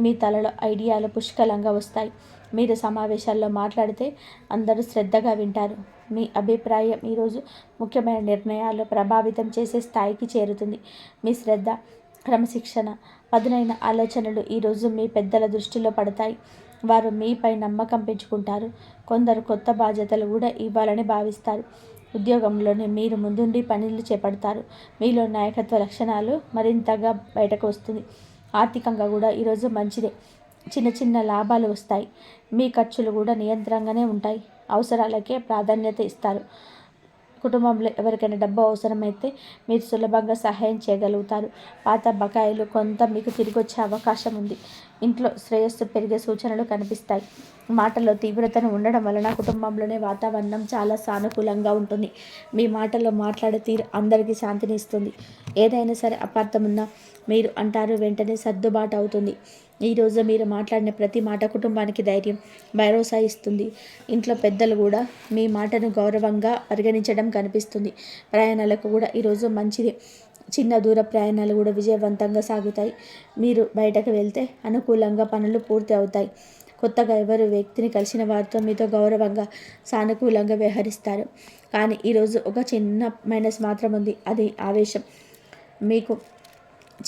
[SPEAKER 1] మీ తలలో ఐడియాలు పుష్కలంగా వస్తాయి. మీరు సమావేశాల్లో మాట్లాడితే అందరూ శ్రద్ధగా వింటారు. మీ అభిప్రాయం ఈరోజు ముఖ్యమైన నిర్ణయాలు ప్రభావితం చేసే స్థాయికి చేరుతుంది. మీ శ్రద్ధ, క్రమశిక్షణ, పదునైన ఆలోచనలు ఈరోజు మీ పెద్దల దృష్టిలో పడతాయి. వారు మీపై నమ్మకం పెంచుకుంటారు. కొందరు కొత్త బాధ్యతలు కూడా ఇవ్వాలని భావిస్తారు. ఉద్యోగంలోనే మీరు ముందుండి పనులు చేపడతారు. మీలో నాయకత్వ లక్షణాలు మరింతగా బయటకు వస్తుంది. ఆర్థికంగా కూడా ఈరోజు మంచిదే. చిన్న చిన్న లాభాలు వస్తాయి. మీ ఖర్చులు కూడా నియంత్రణగానే ఉంటాయి. అవసరాలకే ప్రాధాన్యత ఇస్తారు. కుటుంబంలో ఎవరికైనా డబ్బు అవసరమైతే మీరు సులభంగా సహాయం చేయగలుగుతారు. పాత బకాయిలు కొంత మీకు తిరిగి వచ్చే అవకాశం ఉంది. ఇంట్లో శ్రేయస్సు పెరిగే సూచనలు కనిపిస్తాయి. మాటల్లో తీవ్రతను ఉండడం వలన కుటుంబంలోని వాతావరణం చాలా సానుకూలంగా ఉంటుంది. మీ మాటల్లో మాట్లాడే తీరు అందరికీ శాంతిని ఇస్తుంది. ఏదైనా సరే అపార్థం ఉన్నా మీరు అంటారు, వెంటనే సర్దుబాటు అవుతుంది. ఈరోజు మీరు మాట్లాడిన ప్రతి మాట కుటుంబానికి ధైర్యం, భరోసా ఇస్తుంది. ఇంట్లో పెద్దలు కూడా మీ మాటను గౌరవంగా పరిగణించడం కనిపిస్తుంది. ప్రయాణాలకు కూడా ఈరోజు మంచిది. చిన్న దూర ప్రయాణాలు కూడా విజయవంతంగా సాగుతాయి. మీరు బయటకు వెళ్తే అనుకూలంగా పనులు పూర్తి అవుతాయి. కొత్తగా ఎవరు వ్యక్తిని కలిసిన వారితో మీతో గౌరవంగా, సానుకూలంగా వ్యవహరిస్తారు. కానీ ఈరోజు ఒక చిన్న మైనస్ మాత్రం ఉంది. అది ఆవేశం. మీకు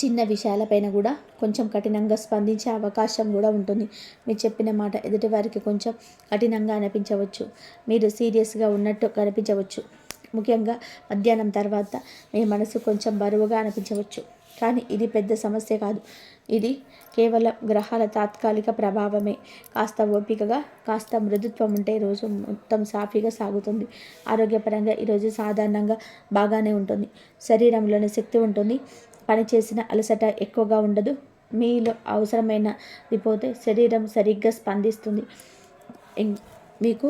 [SPEAKER 1] చిన్న విషయాలపైన కూడా కొంచెం కఠినంగా స్పందించే అవకాశం కూడా ఉంటుంది. మీరు చెప్పిన మాట ఎదుటివారికి కొంచెం కఠినంగా అనిపించవచ్చు. మీరు సీరియస్గా ఉన్నట్టు కనిపించవచ్చు. ముఖ్యంగా మధ్యాహ్నం తర్వాత మీ మనసు కొంచెం బరువుగా అనిపించవచ్చు. కానీ ఇది పెద్ద సమస్య కాదు. ఇది కేవలం గ్రహాల తాత్కాలిక ప్రభావమే. కాస్త ఓపికగా, కాస్త మృదుత్వం ఉంటే రోజు మొత్తం సాఫీగా సాగుతుంది. ఆరోగ్యపరంగా ఈరోజు సాధారణంగా బాగానే ఉంటుంది. శరీరంలోని శక్తి ఉంటుంది. పని చేసిన అలసట ఎక్కువగా ఉండదు. మీలో అవసరమైనది పోతే శరీరం సరిగ్గా స్పందిస్తుంది. మీకు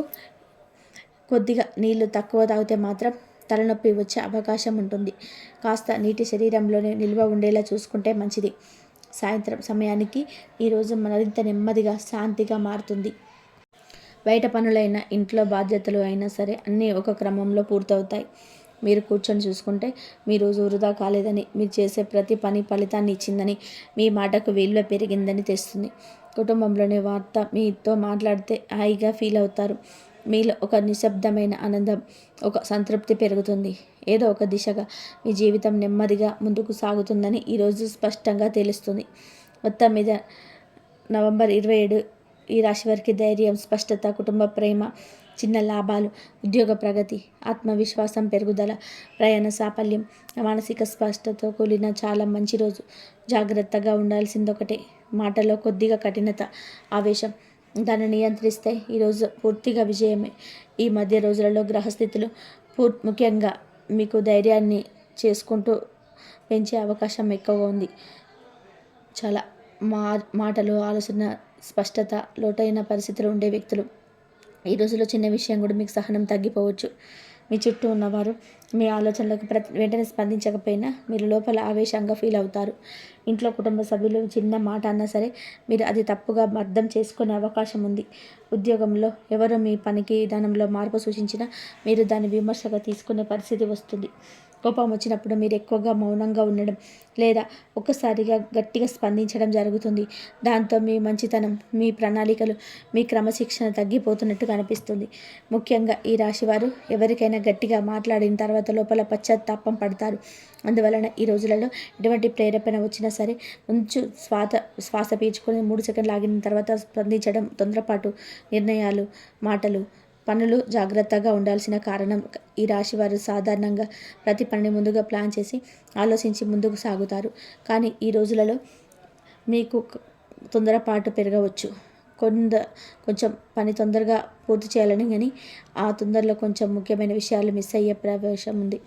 [SPEAKER 1] కొద్దిగా నీళ్లు తక్కువ తాగితే మాత్రం తలనొప్పి వచ్చే అవకాశం ఉంటుంది. కాస్త నీటి శరీరంలోనే నిల్వ ఉండేలా చూసుకుంటే మంచిది. సాయంత్రం సమయానికి ఈరోజు మరింత నెమ్మదిగా, శాంతిగా మారుతుంది. బయట పనులైనా, ఇంట్లో బాధ్యతలు అయినా సరే అన్నీ ఒక క్రమంలో పూర్తవుతాయి. మీరు కూర్చొని చూసుకుంటే మీ రోజు వృధా కాలేదని, మీరు చేసే ప్రతి పని ఫలితాన్ని ఇచ్చిందని, మీ మాటకు విలువ పెరిగిందని తెస్తుంది. కుటుంబంలోని వార్త మీతో మాట్లాడితే హాయిగా ఫీల్ అవుతారు. మీలో ఒక నిశ్శబ్దమైన ఆనందం, ఒక సంతృప్తి పెరుగుతుంది. ఏదో ఒక దిశగా మీ జీవితం నెమ్మదిగా ముందుకు సాగుతుందని ఈరోజు స్పష్టంగా తెలుస్తుంది. మొత్తం మీద నవంబర్ 27 ఈ రాశి వారికి ధైర్యం, స్పష్టత, కుటుంబ ప్రేమ, చిన్న లాభాలు, ఉద్యోగ ప్రగతి, ఆత్మవిశ్వాసం పెరుగుదల, ప్రయాణ సాఫల్యం, మానసిక స్పష్టతతో కూడిన చాలా మంచి రోజు. జాగ్రత్తగా ఉండాల్సిందొకటే, మాటలో కొద్దిగా కఠినత, ఆవేశం, దాన్ని నియంత్రిస్తే ఈరోజు పూర్తిగా విజయమే. ఈ మధ్య రోజులలో గ్రహస్థితులు ముఖ్యంగా మీకు ధైర్యాన్ని చేసుకుంటూ పెంచే అవకాశం ఎక్కువగా ఉంది. చాలా మాటలు, ఆలోచన, స్పష్టత, లోతైన పరిస్థితులు ఉండే వ్యక్తులు. ఈ రోజులో చిన్న విషయం కూడా మీకు సహనం తగ్గిపోవచ్చు. మీ చుట్టూ ఉన్నవారు మీ ఆలోచనలకు వెంటనే స్పందించకపోయినా మీరు లోపల ఆవేశంగా ఫీల్ అవుతారు. ఇంట్లో కుటుంబ సభ్యులు చిన్న మాట అన్నా సరే మీరు అది తప్పుగా అర్థం చేసుకునే అవకాశం ఉంది. ఉద్యోగంలో ఎవరో మీ పనికి విధానంలో మార్పు సూచించినా మీరు దాన్ని విమర్శగా తీసుకునే పరిస్థితి వస్తుంది. కోపం వచ్చినప్పుడు మీరు ఎక్కువగా మౌనంగా ఉండడం లేదా ఒక్కసారిగా గట్టిగా స్పందించడం జరుగుతుంది. దాంతో మీ మంచితనం, మీ ప్రణాళికలు, మీ క్రమశిక్షణ తగ్గిపోతున్నట్టు కనిపిస్తుంది. ముఖ్యంగా ఈ రాశివారు ఎవరికైనా గట్టిగా మాట్లాడిన తర్వాత లోపల పశ్చాత్తాపం పడతారు. అందువలన ఈ రోజులలో ఎటువంటి ప్రేరేపణ వచ్చినా సరే ముందు శ్వాస పీల్చుకొని 3 సెకండ్లు ఆగిన తర్వాత స్పందించడం, తొందరపాటు నిర్ణయాలు, మాటలు పనులు జాగ్రత్తగా ఉండాల్సిన కారణం. ఈ రాశి వారు సాధారణంగా ప్రతి పనిని ముందుగా ప్లాన్ చేసి ఆలోచించి ముందుకు సాగుతారు. కానీ ఈ రోజులలో మీకు తొందరపాటు పెరగవచ్చు. కొంచెం పని తొందరగా పూర్తి చేయాలని, కానీ ఆ తొందరలో కొంచెం ముఖ్యమైన విషయాలు మిస్ అయ్యే ప్రవేశం ఉంది.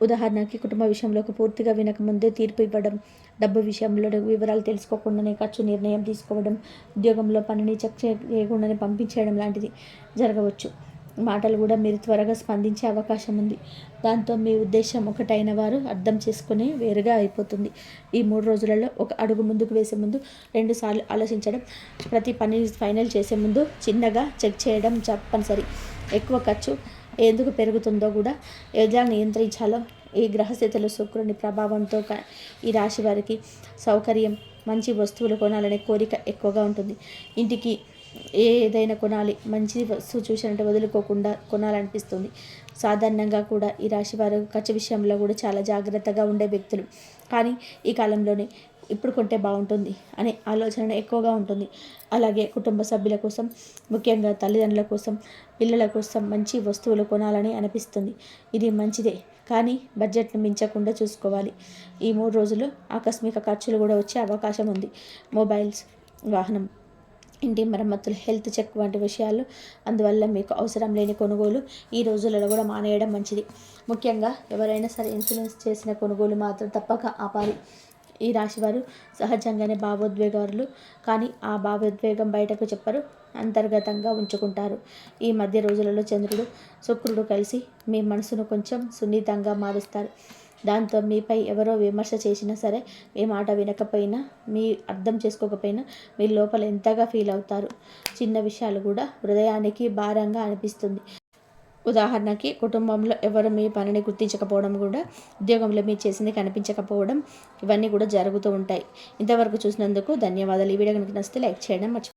[SPEAKER 1] ఉదాహరణకి కుటుంబ విషయంలోకి పూర్తిగా వినకముందే తీర్పు ఇవ్వడం, డబ్బు విషయంలో వివరాలు తెలుసుకోకుండానే ఖర్చు నిర్ణయం తీసుకోవడం, ఉద్యోగంలో పనిని చెక్ చేయకుండానే పంపించేయడం లాంటిది జరగవచ్చు. మాటలు కూడా మీరు త్వరగా స్పందించే అవకాశం ఉంది. దాంతో మీ ఉద్దేశం ఒకటైన వారు అర్థం చేసుకుని వేరుగా అయిపోతుంది. ఈ 3 రోజులలో ఒక అడుగు ముందుకు వేసే ముందు 2 సార్లు ఆలోచించడం, ప్రతి పని ఫైనల్ చేసే ముందు చిన్నగా చెక్ చేయడం తప్పనిసరి. ఎక్కువ ఖర్చు ఎందుకు పెరుగుతుందో కూడా ఎలా నియంత్రించాలో ఈ గ్రహస్థితులు శుక్రుని ప్రభావంతో ఈ రాశి వారికి సౌకర్యం, మంచి వస్తువులు కొనాలనే కోరిక ఎక్కువగా ఉంటుంది. ఇంటికి ఏదైనా కొనాలి, మంచి వస్తువు చూసినట్టు వదులుకోకుండా కొనాలనిపిస్తుంది. సాధారణంగా కూడా ఈ రాశి వారు ఖర్చు విషయంలో కూడా చాలా జాగ్రత్తగా ఉండే వ్యక్తులు. కానీ ఈ కాలంలోనే ఇప్పుడు కొంటే బాగుంటుంది అనే ఆలోచన ఎక్కువగా ఉంటుంది. అలాగే కుటుంబ సభ్యుల కోసం, ముఖ్యంగా తల్లిదండ్రుల కోసం, పిల్లల కోసం మంచి వస్తువులు కొనాలని అనిపిస్తుంది. ఇది మంచిదే, కానీ బడ్జెట్ను మించకుండా చూసుకోవాలి. ఈ 3 రోజులు ఆకస్మిక ఖర్చులు కూడా వచ్చే అవకాశం ఉంది. మొబైల్స్, వాహనం, ఇంటి మరమ్మతులు, హెల్త్ చెక్ వంటి విషయాలు. అందువల్ల మీకు అవసరం లేని కొనుగోలు ఈ రోజులలో కూడా మానేయడం మంచిది. ముఖ్యంగా ఎవరైనా సరే ఇన్సూరెన్స్ చేసిన కొనుగోలు మాత్రం తప్పక ఆపాలి. ఈ రాశివారు సహజంగానే భావోద్వేగాలు, కానీ ఆ భావోద్వేగం బయటకు చెప్పరు, అంతర్గతంగా ఉంచుకుంటారు. ఈ మధ్య రోజులలో చంద్రుడు, శుక్రుడు కలిసి మీ మనసును కొంచెం సున్నితంగా మారుస్తారు. దాంతో మీపై ఎవరో విమర్శ చేసినా సరే, మీ మాట వినకపోయినా, మీ అర్థం చేసుకోకపోయినా మీ లోపల ఎంతగా ఫీల్ అవుతారు. చిన్న విషయాలు కూడా హృదయానికి భారంగా అనిపిస్తుంది. ఉదాహరణకి కుటుంబంలో ఎవరు మీ పనిని గుర్తించకపోవడం కూడా, ఉద్యోగంలో మీరు చేసింది కనిపించకపోవడం, ఇవన్నీ కూడా జరుగుతూ ఉంటాయి. ఇంతవరకు చూసినందుకు ధన్యవాదాలు. ఈ వీడియో కనుక నచ్చితే లైక్ చేయడం మర్చిపోండి.